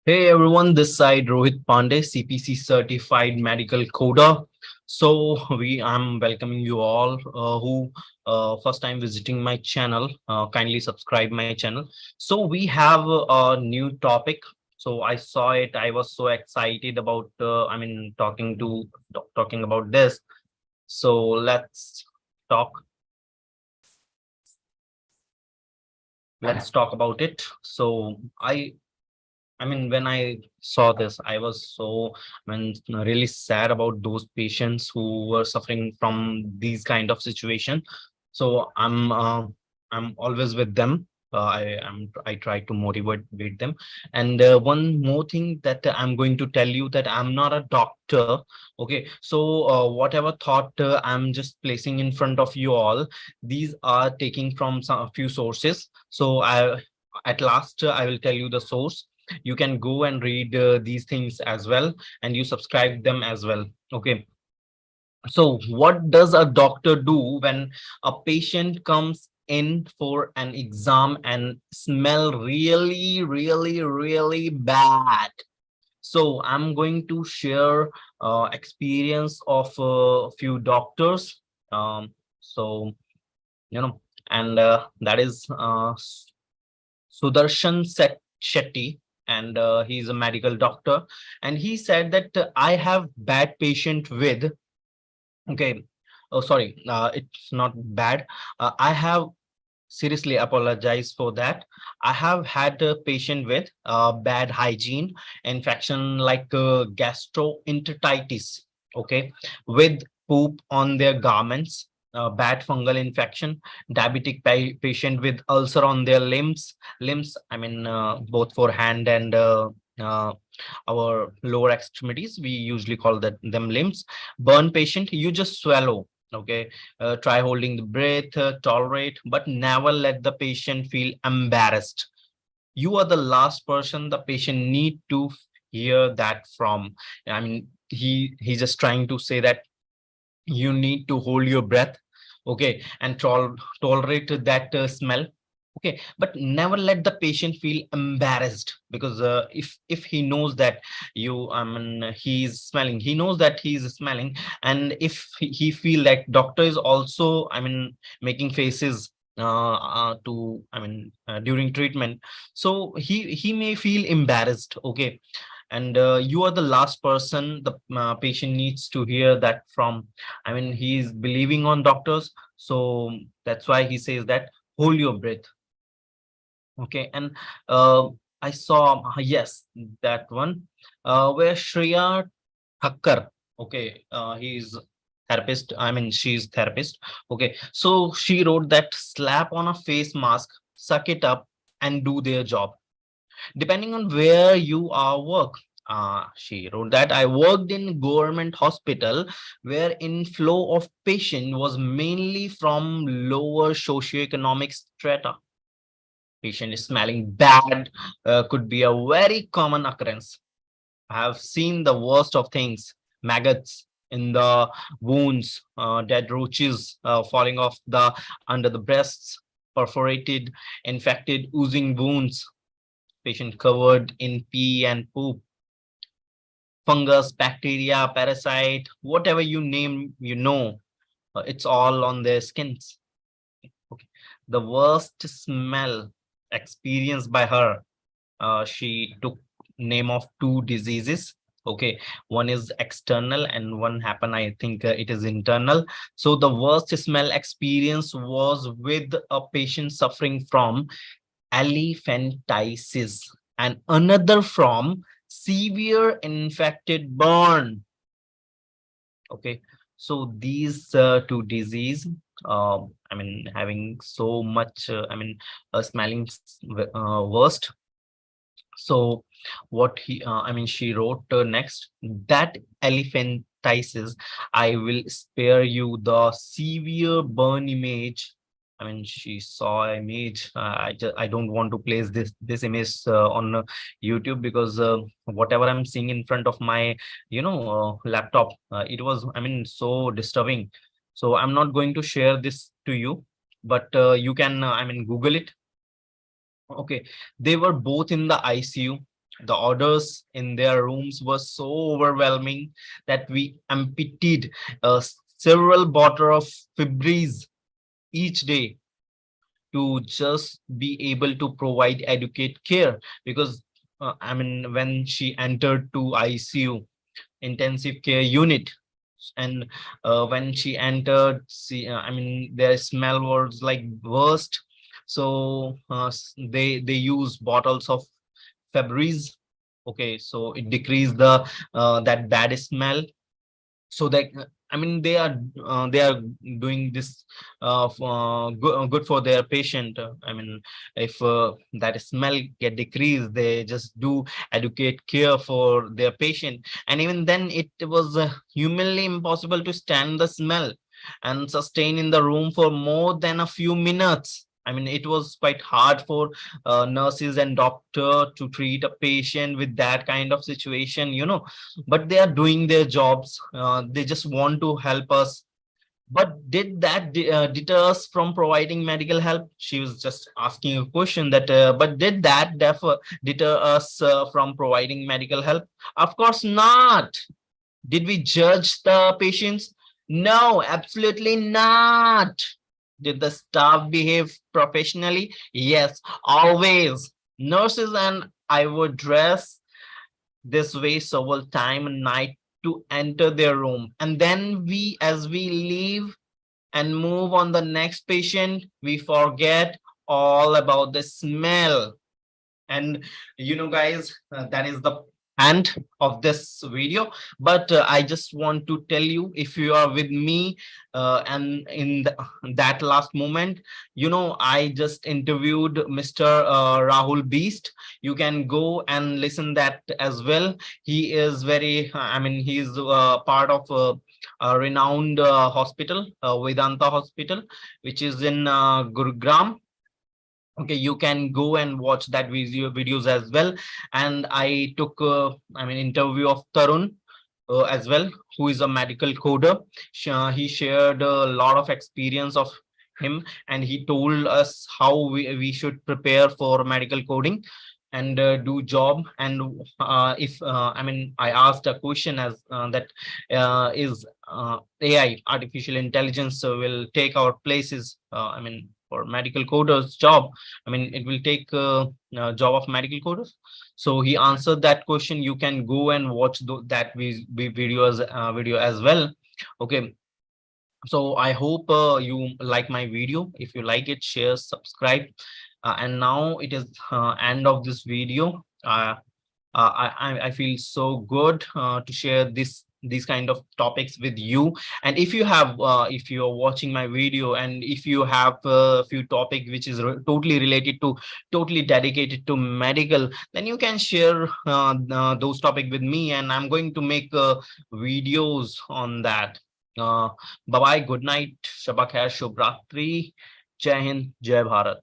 Hey everyone, this side Rohit Pandey, CPC certified medical coder. So I'm welcoming you all who first time visiting my channel. Kindly subscribe my channel. So we have a new topic. So I saw it. I was so excited about. Talking about this. So let's talk. Let's talk about it. When I saw this, I was really sad about those patients who were suffering from these kind of situation. So I'm always with them. I try to motivate them. And one more thing that I'm going to tell you that I'm not a doctor. Okay, so whatever thought I'm just placing in front of you all, these are taking from some a few sources. So I at last I will tell you the source. You can go and read these things as well, and you subscribe them as well. Okay, so what does a doctor do when a patient comes in for an exam and smell really bad? So I'm going to share experience of a few doctors. So you know and that is Shetty, and he's a medical doctor. And he said that I have bad patient with. Okay, oh sorry, it's not bad. I have seriously apologize for that. I have had a patient with bad hygiene, infection like gastroenteritis. Okay, with poop on their garments, bad fungal infection, diabetic patient with ulcer on their limbs. Both for hand and our lower extremities. We usually call them limbs. Burn patient, you just swallow. Okay, try holding the breath, tolerate, but never let the patient feel embarrassed. You are the last person the patient need to hear that from. He's just trying to say that you need to hold your breath. Okay, and tolerate that smell. Okay, but never let the patient feel embarrassed, because if he knows that he's smelling, he knows that he's smelling. And if he feel that doctor is also making faces during treatment, so he may feel embarrassed. Okay, and you are the last person the patient needs to hear that from. He's believing on doctors, so that's why he says that hold your breath. Okay, and uh, I saw, yes, that one, where Shreya Thakkar. Okay, he's therapist. She's therapist. Okay, so she wrote that slap on a face mask, suck it up, and do their job. Depending on where you are work. She wrote that I worked in government hospital where inflow of patient was mainly from lower socioeconomic strata. Patient is smelling bad could be a very common occurrence. I have seen the worst of things: maggots in the wounds, dead roaches falling off the under the breasts, perforated, infected, oozing wounds, patient covered in pee and poop, fungus, bacteria, parasite, whatever you name, it's all on their skins. Okay. The worst smell experienced by her, she took name of two diseases. Okay, one is external and one happen, I think it is internal. So the worst smell experience was with a patient suffering from elephantiasis, and another from severe infected burn. Okay, so these two disease, having so much, smelling worst. So what she wrote next, that elephantiasis, I will spare you the severe burn image. She saw image. I don't want to place this image on YouTube, because whatever I'm seeing in front of my laptop, it was so disturbing. So I'm not going to share this to you, but you can Google it. Okay, they were both in the ICU. The orders in their rooms were so overwhelming that we emptied several bottles of Febreze each day to just be able to provide adequate care. Because I mean, when she entered to ICU, intensive care unit, and when she entered, I mean, their smell was like worst. So they use bottles of Febreze. Okay, so it decreased the that bad smell. So that I mean, they are doing this good for their patient. I mean, if that smell get decreased, they just do adequate care for their patient. And even then, it was humanly impossible to stand the smell and sustain in the room for more than a few minutes. I mean, it was quite hard for nurses and doctor to treat a patient with that kind of situation, you know. But they are doing their jobs. They just want to help us. But did that deter us from providing medical help? She was just asking a question that, but did that deter us from providing medical help? Of course not. Did we judge the patients? No, absolutely not. Did the staff behave professionally? Yes, always. Nurses and I would dress this way several time and night to enter their room. And then as we leave and move on the next patient, we forget all about the smell. And you know, guys, that is the end of this video. But I just want to tell you, if you are with me and in that last moment, you know, I just interviewed Mr. Rahul Beast. You can go and listen that as well. He is very I mean, he is part of a renowned hospital, Vedanta Hospital, which is in Gurugram. Okay, you can go and watch that videos as well. And I took I mean, interview of Tarun as well, who is a medical coder. He shared a lot of experience of him, and he told us how we should prepare for medical coding and do job. And if I mean, I asked a question as that is AI, artificial intelligence, will take our places, I mean, for medical coders job. I mean, it will take job of medical coders. So he answered that question. You can go and watch that video as well. Okay, so I hope you like my video. If you like it, share, subscribe. And now it is end of this video. I feel so good to share these kind of topics with you. And if you have if you are watching my video, and if you have a few topic which is totally related to, totally dedicated to medical, then you can share those topic with me, and I'm going to make videos on that. uh, Bye bye, good night, Shabba Khair, Shubh Ratri, Jai Hind, Jai Bharat.